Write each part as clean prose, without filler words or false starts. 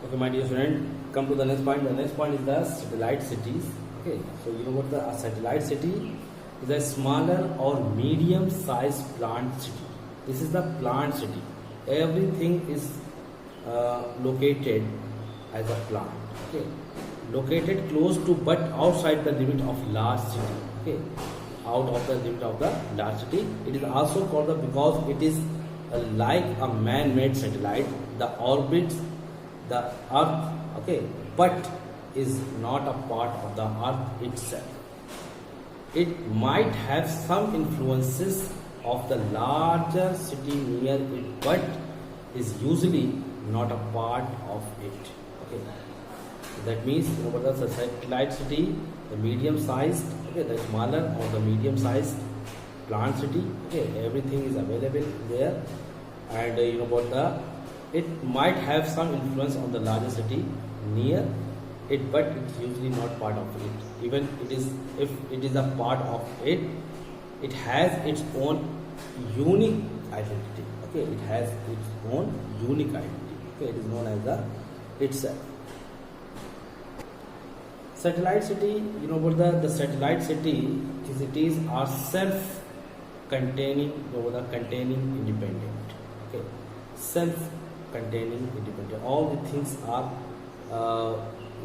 Okay, my dear friend, come to the next point. The next point is the satellite cities. Okay, so you know what the satellite city is a smaller or medium-sized plant city. This is the plant city. Everything is located as a plant. Okay, located close to but outside the limit of large city. Okay, out of the limit of the large city. It is also called the because it is like a man-made satellite. The orbits the earth, okay, but is not a part of the earth itself. It might have some influences of the larger city near it, but is usually not a part of it. Okay, so that means you know what the satellite city, the medium sized, okay, the smaller or the medium sized plant city, okay, everything is available there. And you know what the it might have some influence on the larger city near it, but it's usually not part of it. Even it is, if it is a part of it, it has its own unique identity. Okay, it has its own unique identity. Okay, it is known as the itself. Satellite city, you know what the satellite cities are self-containing, you know, the containing independent. Okay, self-containing independent. All the things are you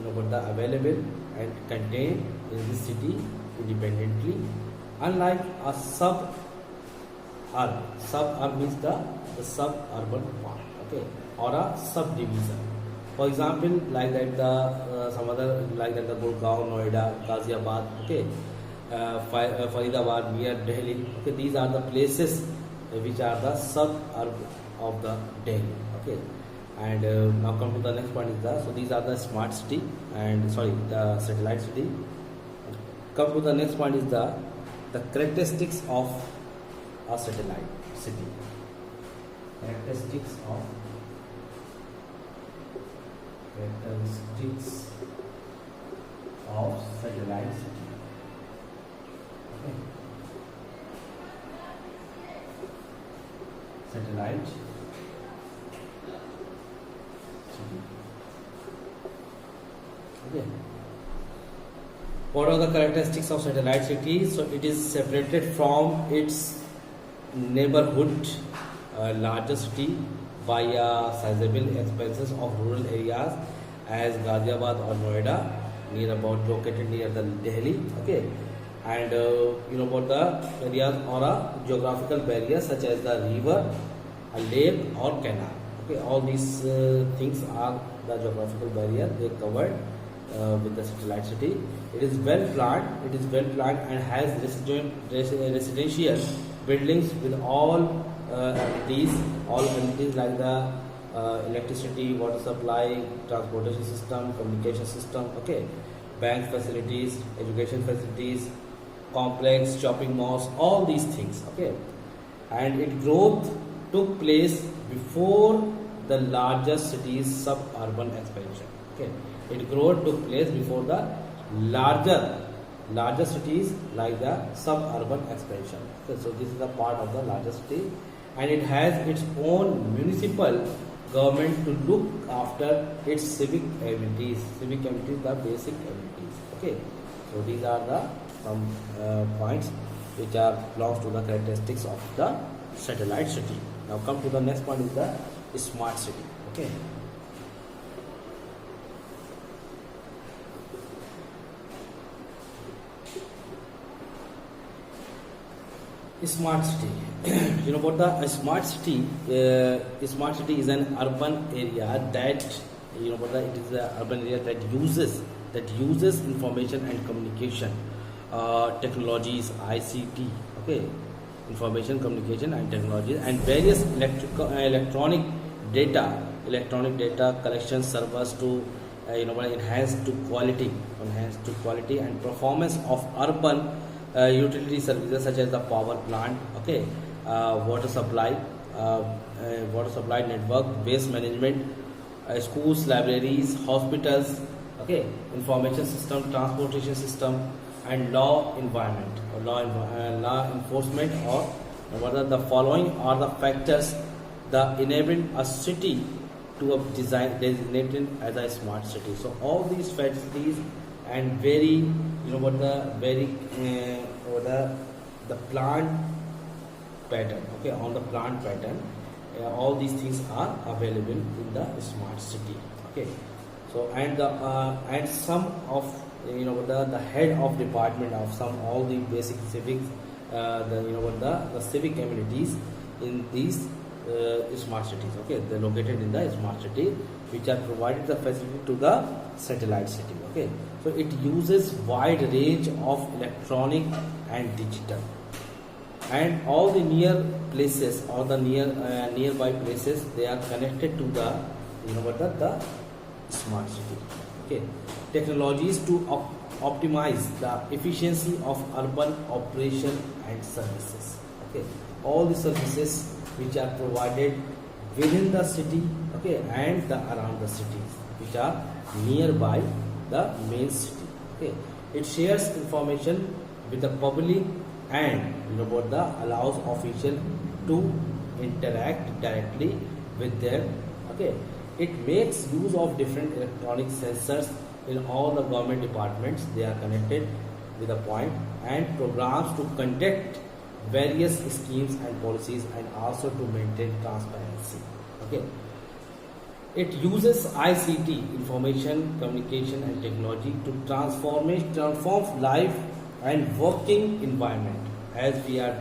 know what the available and contained in this city independently. Unlike a suburb means the suburban part. Okay, or a subdivision. For example, like that the some other like that the Gurgaon, Noida, Ghaziabad, okay, Faridabad near Delhi. Okay, these are the places which are the suburb of the Delhi. Okay, and now come to the next point is the, so these are the smart city and sorry the satellite city. Come to the next point is the characteristics of a satellite city. Characteristics of satellite city. Okay. Satellite city. Okay. What are the characteristics of satellite city? So it is separated from its neighborhood larger city by sizable expanses of rural areas as Ghaziabad or Noida, located near the Delhi. Okay, and you know about the areas or a geographical barriers such as the river, a lake or canal. Okay, all these things are the geographical barrier they covered with the satellite city. It is well planned. It is well planned and has residential buildings with all amenities like the electricity, water supply, transportation system, communication system. Okay, bank facilities, education facilities, complex shopping malls, all these things. Okay, and its growth took place before the larger cities suburban expansion. Okay, its growth took place before the larger cities like the suburban expansion. Okay, so this is a part of the larger city, and it has its own municipal government to look after its civic amenities. Civic amenities, the basic amenities. Okay, so these are the some points which are belongs to the characteristics of the satellite city. Now come to the next point is the smart city. Okay. Smart city. You know what the smart city? Smart city is an urban area that you know what it is an urban area that uses information and communication technologies, ICT. Okay, information, communication, and technologies, and various electronic data collection servers to you know what enhance to quality and performance of urban utility services such as the power plant, okay, water supply network, waste management, schools, libraries, hospitals, okay, information system, transportation system, and law enforcement. Or what are the following are the factors that enable a city to a design designated as a smart city. So all these facilities and very, what the very what the plant pattern, okay, on the plant pattern, all these things are available in the smart city. Okay, so and some of, the head of department of some all the basic civics, the civic amenities in these smart cities. Okay, they're located in the smart city, which are provided the facility to the satellite city. Okay, so it uses wide range of electronic and digital, and all the near places or the nearby places, they are connected to the, the smart city. Okay, technologies to optimize the efficiency of urban operation and services. Okay, all the services which are provided within the city, okay, and the around the cities which are nearby the main city. Okay, it shares information with the public and, allows official to interact directly with them. Okay, it makes use of different electronic sensors in all the government departments. They are connected with a point, and programs to conduct various schemes and policies, and also to maintain transparency. Okay, it uses ICT, information communication and technology, to transform life and working environment, as we are,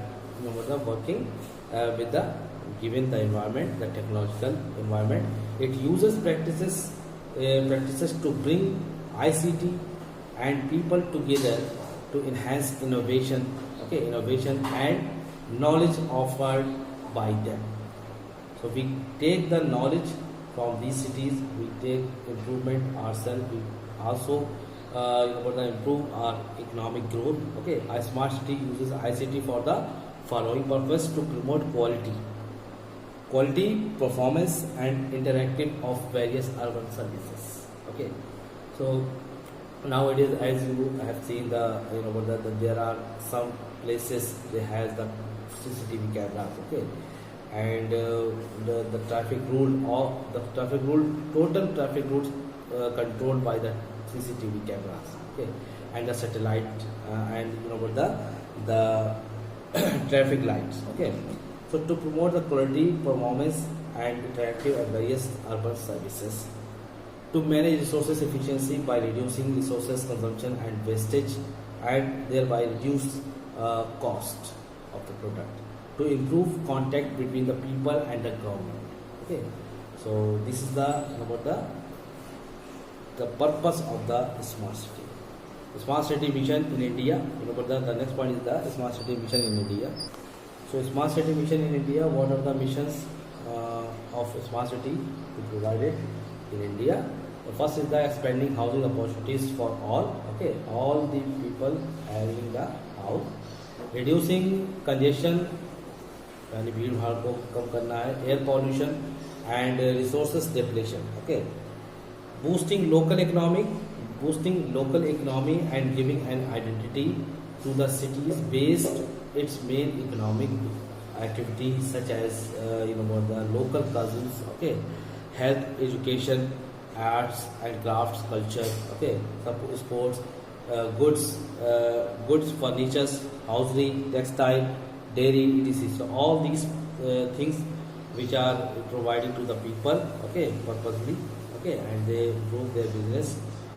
working with the given the environment, the technological environment. It uses practices to bring ICT and people together to enhance innovation. Okay, innovation and knowledge offered by them. So we take the knowledge from these cities, we take improvement ourselves, we also improve our economic growth. Okay, a smart city uses ICT for the following purpose: to promote quality, performance and interactive of various urban services. Okay, so nowadays, as you have seen, there are some places they have the CCTV cameras. Okay, and the traffic rule, or the traffic rule, total traffic routes controlled by the CCTV cameras. Okay, and the satellite and the traffic lights. Okay, so to promote the quality, performance and interactive of various urban services, to manage resources efficiency by reducing resources consumption and wastage, and thereby reduce cost of the product, to improve contact between the people and the government. Okay, so this is the purpose of the smart city. The smart city mission in India. The next point is the smart city mission in India. So smart city mission in India, what are the missions of smart city to provided in India? The first is the expanding housing opportunities for all. Okay, all the people having the house. Reducing congestion, यानी भीड़ भाड़ को कम करना है. Air pollution and resources depletion. Okay, boosting local economy and giving an identity to the cities based its main economic activities, such as the local cousins. Okay, health, education, arts and crafts, culture. Okay, sports, goods, furnitures, hosiery, textile, dairy, etc. So all these things which are provided to the people. Okay, purposely. Okay, and they improve their business